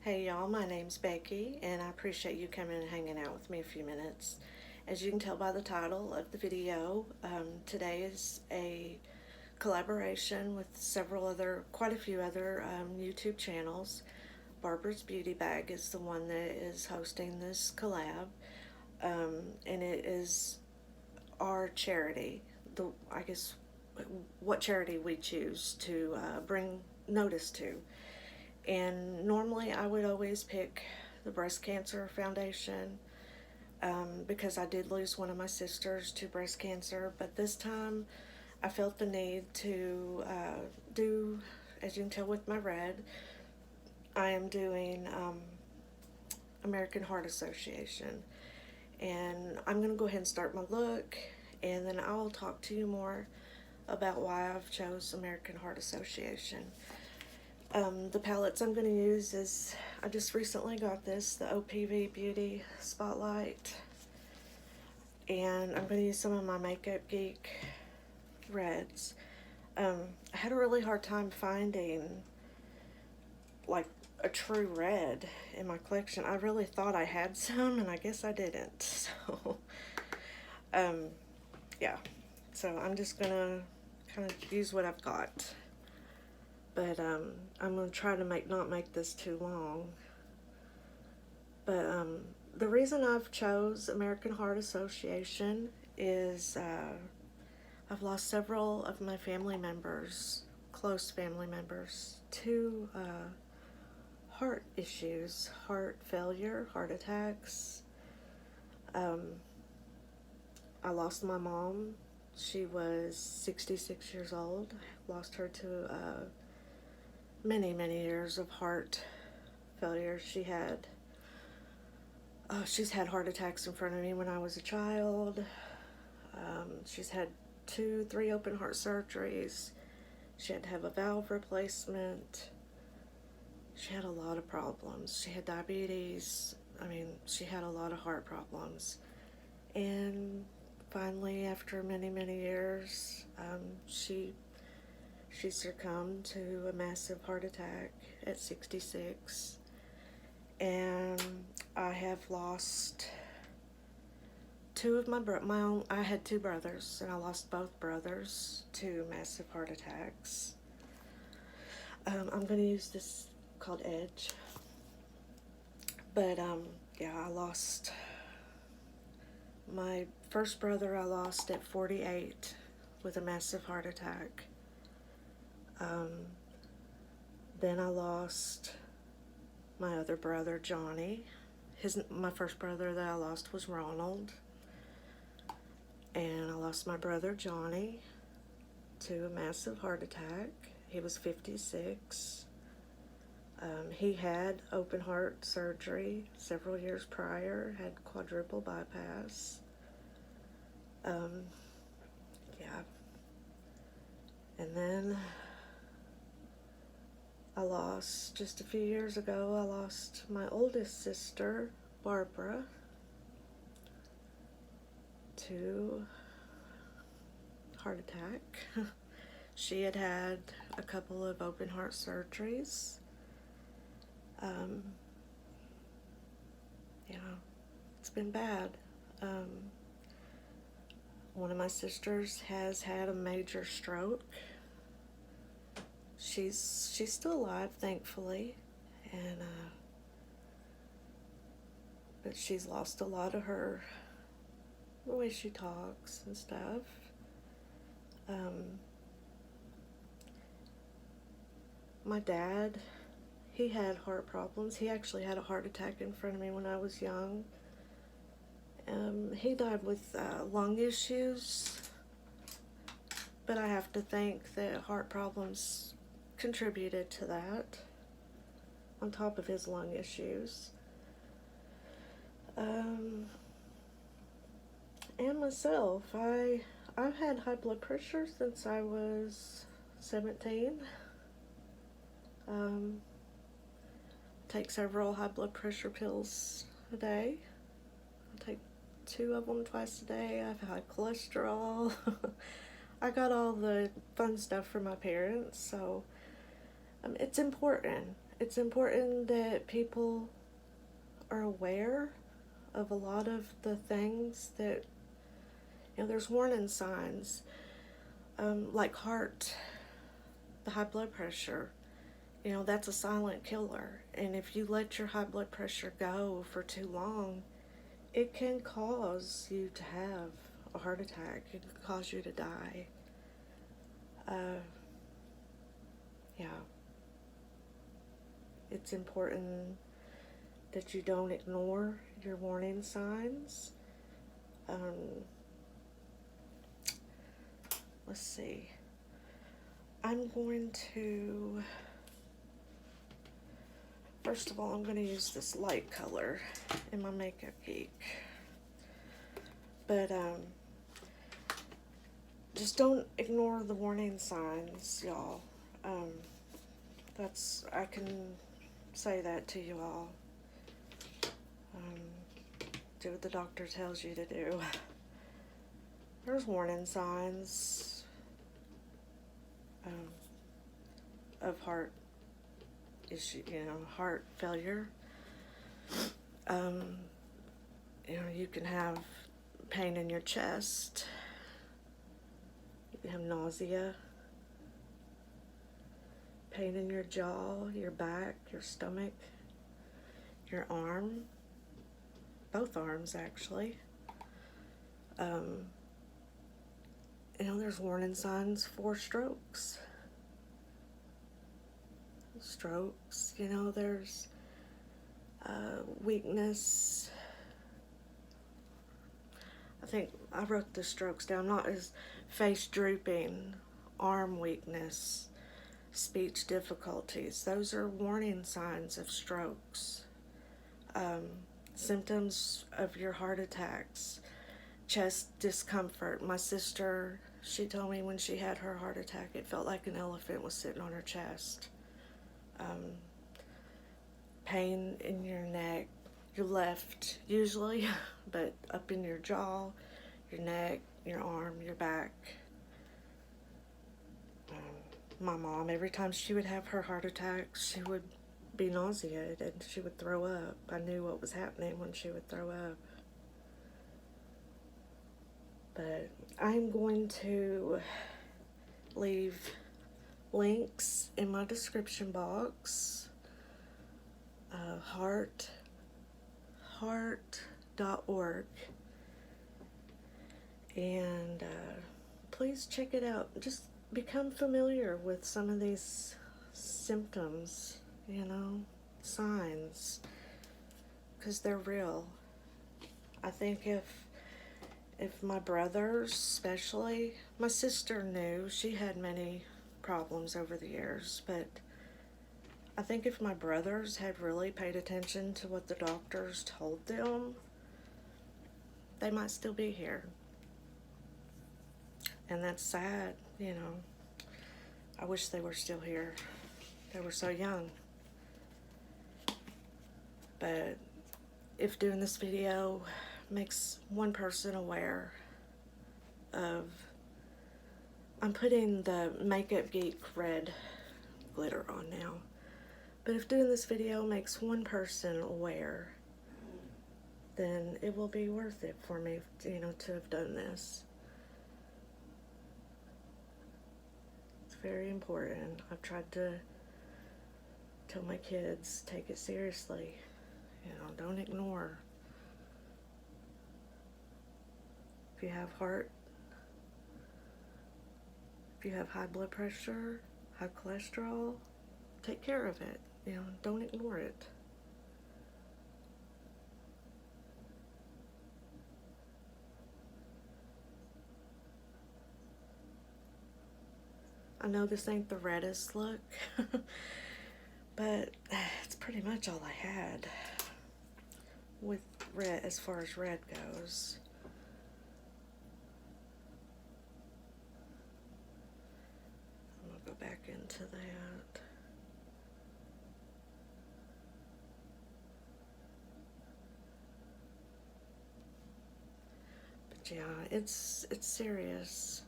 Hey y'all, my name's Becky, and I appreciate you coming and hanging out with me a few minutes. As you can tell by the title of the video, today is a collaboration with quite a few other YouTube channels. Barbara's Beauty Bag is the one that is hosting this collab, and it is our charity. I guess what charity we choose to bring notice to. And normally I would always pick the Breast Cancer Foundation because I did lose one of my sisters to breast cancer. But this time I felt the need to do, as you can tell with my red, I am doing American Heart Association. And I'm going to go ahead and start my look, and then I'll talk to you more about why I've chose American Heart Association. The palettes I'm going to use is, I just recently got this, the OPV Beauty Spotlight, and I'm going to use some of my Makeup Geek reds. I had a really hard time finding like a true red in my collection. I really thought I had some, and I guess I didn't. So, yeah. So I'm just going to kind of use what I've got. But I'm going to try to not make this too long. But the reason I've chose American Heart Association is I've lost several of my family members, close family members, to heart issues, heart failure, heart attacks. I lost my mom. She was 66 years old. Lost her to many years of heart failure. She's had heart attacks in front of me when I was a child. She's had 3 open heart surgeries. She had to have a valve replacement. She had a lot of problems. She had diabetes. I mean, she had a lot of heart problems. And finally, after many years, she succumbed to a massive heart attack at 66, and I have lost 2 of I had 2 brothers, and I lost both brothers to massive heart attacks. I'm going to use this called Edge, but yeah, I lost my first brother. I lost at 48 with a massive heart attack. Then I lost my other brother, Johnny. My first brother that I lost was Ronald. And I lost my brother, Johnny, to a massive heart attack. He was 56. He had open heart surgery several years prior, had quadruple bypass. Yeah. And then just a few years ago, I lost my oldest sister, Barbara, to heart attack. She had had a couple of open heart surgeries. Yeah, it's been bad. One of my sisters has had a major stroke. She's still alive, thankfully, and but she's lost a lot of the way she talks and stuff. My dad, he had heart problems. He actually had a heart attack in front of me when I was young. He died with lung issues, but I have to think that heart problems contributed to that, on top of his lung issues. And myself, I've had high blood pressure since I was 17. Take several high blood pressure pills a day. I take 2 of them twice a day. I've had cholesterol. I got all the fun stuff from my parents, so it's important. It's important that people are aware of a lot of the things that, there's warning signs, like the high blood pressure. That's a silent killer. And if you let your high blood pressure go for too long, it can cause you to have a heart attack. It can cause you to die. Yeah. It's important that you don't ignore your warning signs. Let's see. First of all, I'm going to use this light color in my Makeup Geek. But just don't ignore the warning signs, y'all. I can say that to you all. Do what the doctor tells you to do. There's warning signs of heart issue, heart failure. You can have pain in your chest. You can have nausea, pain in your jaw, your back, your stomach, your arm, both arms actually. There's warning signs for strokes. There's weakness. I think I wrote the strokes down, not as face drooping, arm weakness, speech difficulties. Those are warning signs of strokes. Symptoms of your heart attacks, chest discomfort. My sister, she told me when she had her heart attack, it felt like an elephant was sitting on her chest. Pain in your neck, your left usually, but up in your jaw, your neck, your arm, your back. My mom, every time she would have her heart attack, she would be nauseated and she would throw up. I knew what was happening when she would throw up. But I'm going to leave links in my description box. heart.org, and please check it out. Just become familiar with some of these symptoms, signs, because they're real. I think if my brothers, especially, my sister knew, she had many problems over the years, but I think if my brothers had really paid attention to what the doctors told them, they might still be here. And that's sad, I wish they were still here. They were so young. But if doing this video makes one person aware of, I'm putting the Makeup Geek red glitter on now, but if doing this video makes one person aware, then it will be worth it for me, to have done this. It's very important. I've tried to tell my kids, take it seriously, don't ignore. If you have high blood pressure, high cholesterol, take care of it. Don't ignore it. I know this ain't the reddest look, but it's pretty much all I had with red, as far as red goes. I'm gonna go back into that. But yeah, it's serious.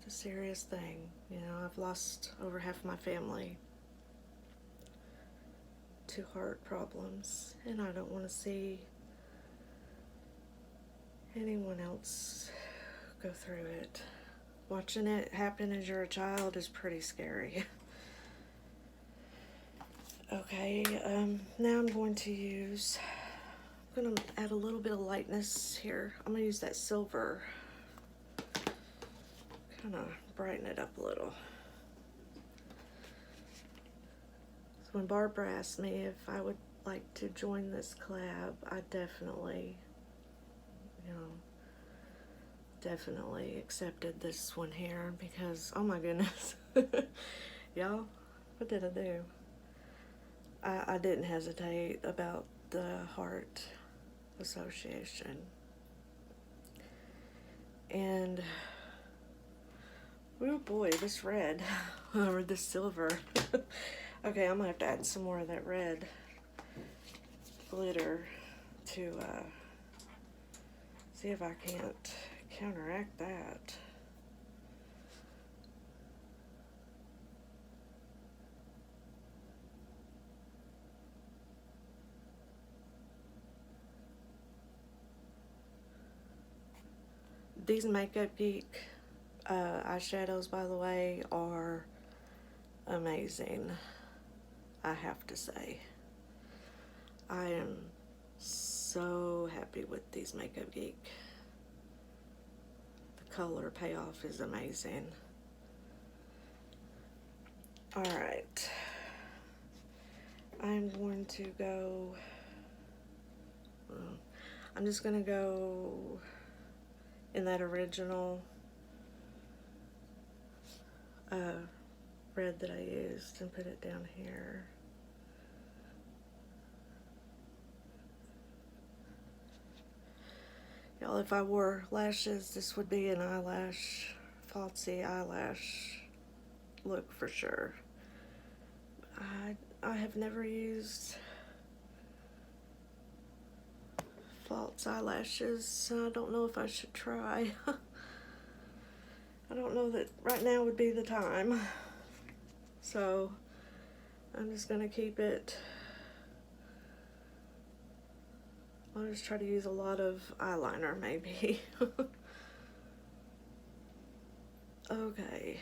It's a serious thing. You know, I've lost over half my family to heart problems, and I don't want to see anyone else go through it. Watching it happen as you're a child is pretty scary. Okay, now I'm going to add a little bit of lightness here. I'm going to use that silver, kind of brighten it up a little. So when Barbara asked me if I would like to join this collab, I definitely, definitely accepted this one here because, oh my goodness, y'all, what did I do? I didn't hesitate about the heart association. And, oh boy, this red, or this silver. Okay, I'm gonna have to add some more of that red glitter to see if I can't counteract that. These Makeup Geek eyeshadows, by the way, are amazing, I have to say. I am so happy with these Makeup Geek. The color payoff is amazing. Alright, I'm going to go, I'm just going to go in that original red that I used and put it down here. Y'all, if I wore lashes, this would be an eyelash, falsy eyelash look for sure. I have never used false eyelashes, so I don't know if I should try. I don't know that right now would be the time. So I'm just gonna keep it. I'll just try to use a lot of eyeliner maybe. Okay.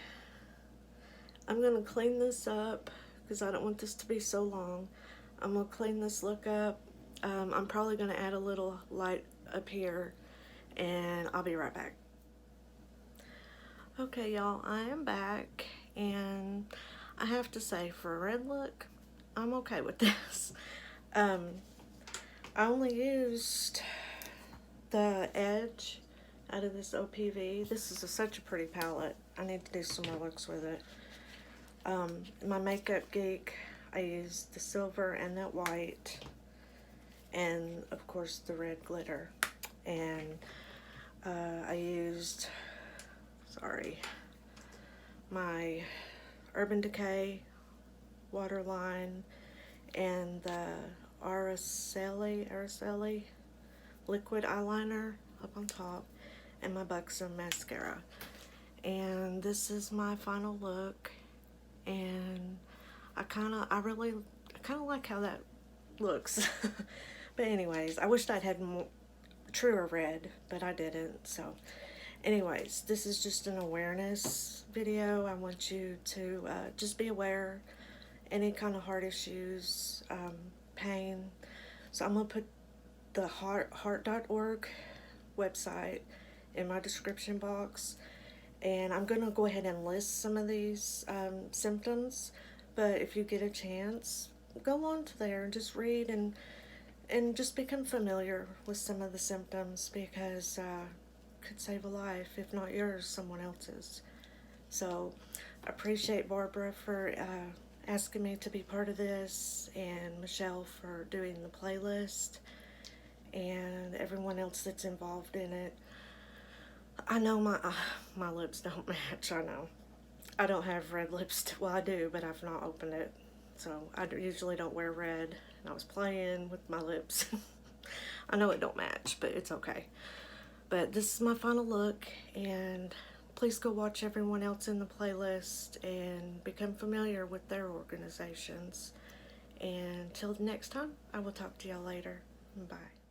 I'm gonna clean this up because I don't want this to be so long. I'm gonna clean this look up. I'm probably gonna add a little light up here and I'll be right back. Okay, y'all, I am back, and I have to say, for a red look, I'm okay with this. I only used the edge out of this OPV. This is such a pretty palette. I need to do some more looks with it. My Makeup Geek, I used the silver and that white, and of course the red glitter. And I used, my Urban Decay waterline and the Araceli liquid eyeliner up on top, and my Buxom mascara. And this is my final look, and I really like how that looks. But anyways, I wished I'd had more truer red, but I didn't. So anyways, this is just an awareness video. I want you to just be aware, any kind of heart issues, pain. So I'm gonna put the heart.org website in my description box, and I'm gonna go ahead and list some of these symptoms. But if you get a chance, go on to there and just read and just become familiar with some of the symptoms, because could save a life, if not yours, someone else's. So I appreciate Barbara for asking me to be part of this, and Michelle for doing the playlist, and everyone else that's involved in it. I know my lips don't match. I know I don't have red lipstick. Well, I do, but I've not opened it, so I usually don't wear red. And I was playing with my lips. I know it don't match, but it's okay. But this is my final look, and please go watch everyone else in the playlist and become familiar with their organizations. And until next time, I will talk to y'all later. Bye.